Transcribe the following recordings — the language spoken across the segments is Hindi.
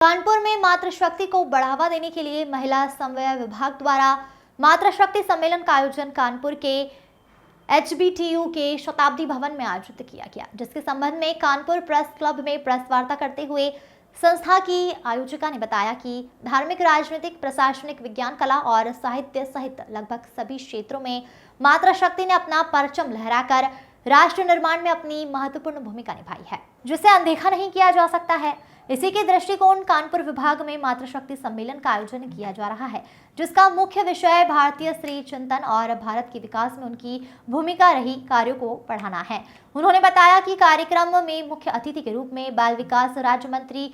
कानपुर में मातृशक्ति को बढ़ावा देने के लिए महिला समन्वय विभाग द्वारा मातृशक्ति सम्मेलन का आयोजन कानपुर के एचबीटीयू के शताब्दी भवन में आयोजित किया गया, जिसके संबंध में कानपुर प्रेस क्लब में प्रेस वार्ता करते हुए संस्था की आयोजिका ने बताया कि धार्मिक, राजनीतिक, प्रशासनिक, विज्ञान, कला और साहित्य सहित लगभग सभी क्षेत्रों में मातृशक्ति ने अपना परचम लहराकर राष्ट्र निर्माण में अपनी महत्वपूर्ण भूमिका निभाई है, जिसे अनदेखा नहीं किया जा सकता है। इसी के दृष्टिकोण कानपुर विभाग में मातृशक्ति सम्मेलन का आयोजन किया जा रहा है, जिसका मुख्य विषय भारतीय स्त्री चिंतन और भारत के विकास में उनकी भूमिका रही कार्यों को बढ़ाना है। उन्होंने बताया कि कार्यक्रम में मुख्य अतिथि के रूप में बाल विकास राज्य मंत्री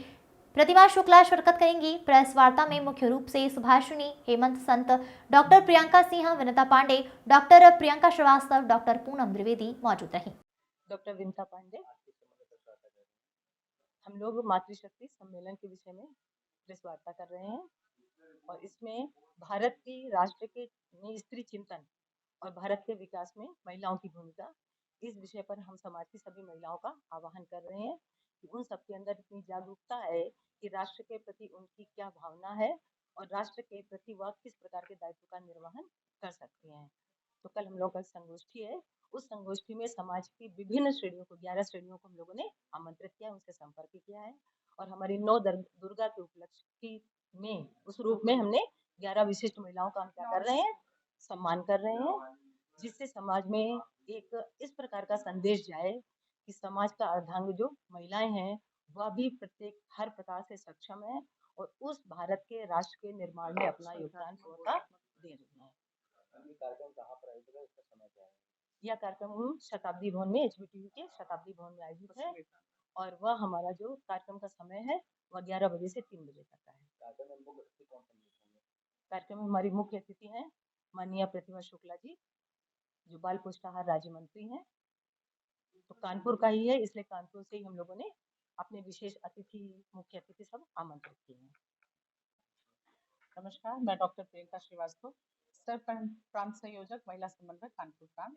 प्रतिमा शुक्ला शिरकत करेंगी। प्रेस वार्ता में मुख्य रूप से Subhashini, Hemant Sant, doctor Priyanka Singh, Vinita Pandey, doctor Priyanka Srivastava, doctor Poonam Dwivedi मौजूद रहीं। डॉक्टर विनीता पांडे, हम लोग मातृशक्ति सम्मेलन के विषय में प्रेस वार्ता कर रहे हैं और इसमें भारत की राष्ट्र के स्त्री चिंतन और भारत के विकास में महिलाओं की भूमिका, इस विषय पर हम समाज की सभी महिलाओं का आह्वान कर रहे हैं कि उन सबके अंदर इतनी जागरूकता है कि राष्ट्र के प्रति उनकी क्या भावना है और राष्ट्र के प्रति वह किस प्रकार के दायित्व का निर्वहन कर सकती हैं। तो कल हम लोग का संगोष्ठी है, उस संगोष्ठी में समाज की विभिन्न श्रेणियों को 11 श्रेणियों को हम लोगों ने आमंत्रित किया, उनसे संपर्क किया है और हमारी 9 दुर्गा के उपलक्ष्य में उस रूप में हमने 11 विशिष्ट महिलाओं का हम क्या कर रहे हैं, सम्मान कर रहे हैं, जिससे समाज में एक इस प्रकार का संदेश जाए कि समाज का अर्धांग जो महिलाएं हैं वह भी प्रत्येक हर प्रकार से सक्षम है और उस भारत के राष्ट्र के निर्माण में अपना योगदान पूरा दे रही है। कार्यक्रम कहाँ पर आयोजित है, उसका समय क्या है? यह कार्यक्रम शताब्दी भवन में, एचबीटीयू के शताब्दी भवन में आयोजित है और वह हमारा जो कार्यक्रम का समय है वह 11 बजे से 3 बजे तक का है। कार्यक्रम में हमारी मुख्य अतिथि हैं माननीय प्रतिमा शुक्ला जी, जो बाल पुष्टाहार राज्य मंत्री हैं। तो कानपुर का ही है, इसलिए कानपुर से ही हम लोगों ने अपने विशेष अतिथि, मुख्य अतिथि सब आमंत्रित किए हैं। नमस्कार, मैं डॉक्टर प्रियंका श्रीवास्तव, सर प्रांत संयोजक महिला समन्वय कानपुर प्रांत।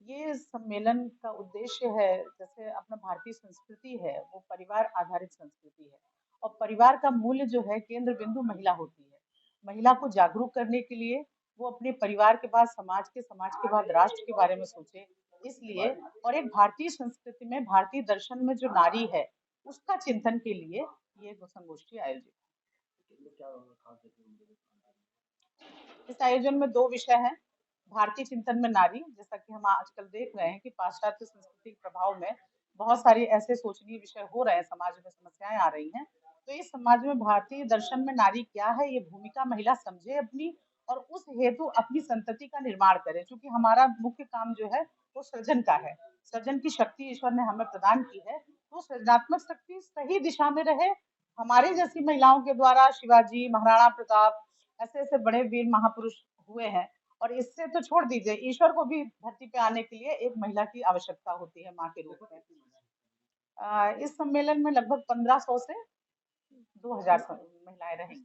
ये सम्मेलन का उद्देश्य है, जैसे अपना भारतीय संस्कृति है वो परिवार आधारित संस्कृति है और परिवार का मूल्य जो है केंद्र बिंदु महिला होती है। महिला को जागरूक करने के लिए वो अपने परिवार के बाद समाज के बाद राष्ट्र के बारे में सोचे, इसलिए और एक भारतीय संस्कृति में, भारतीय दर्शन में जो नारी है उसका चिंतन के लिए ये संगोष्ठी आयोजित है। इस आयोजन में 2 विषय हैं, भारतीय चिंतन में नारी, जैसा कि हम आजकल देख रहे हैं कि पाश्चात्य संस्कृति के प्रभाव में बहुत सारे ऐसे सोचनीय विषय हो रहे हैं, समाज में समस्याएं आ रही हैं। तो इस समाज में भारतीय दर्शन में नारी क्या है, ये भूमिका महिला समझे अपनी और उस हेतु अपनी संतति का निर्माण करे, क्योंकि हमारा मुख्य काम जो है वो सृजन का है। सृजन की शक्ति ईश्वर ने हमें प्रदान की है, तो सृजनात्मक शक्ति सही दिशा में रहे। हमारे जैसी महिलाओं के द्वारा शिवाजी, महाराणा प्रताप, ऐसे ऐसे बड़े वीर महापुरुष हुए हैं और इससे तो छोड़ दीजिए, ईश्वर को भी धरती पे आने के लिए एक महिला की आवश्यकता होती है, माँ के रूप में। इस सम्मेलन में लगभग 1500 से 2000 महिलाएं रहेंगी।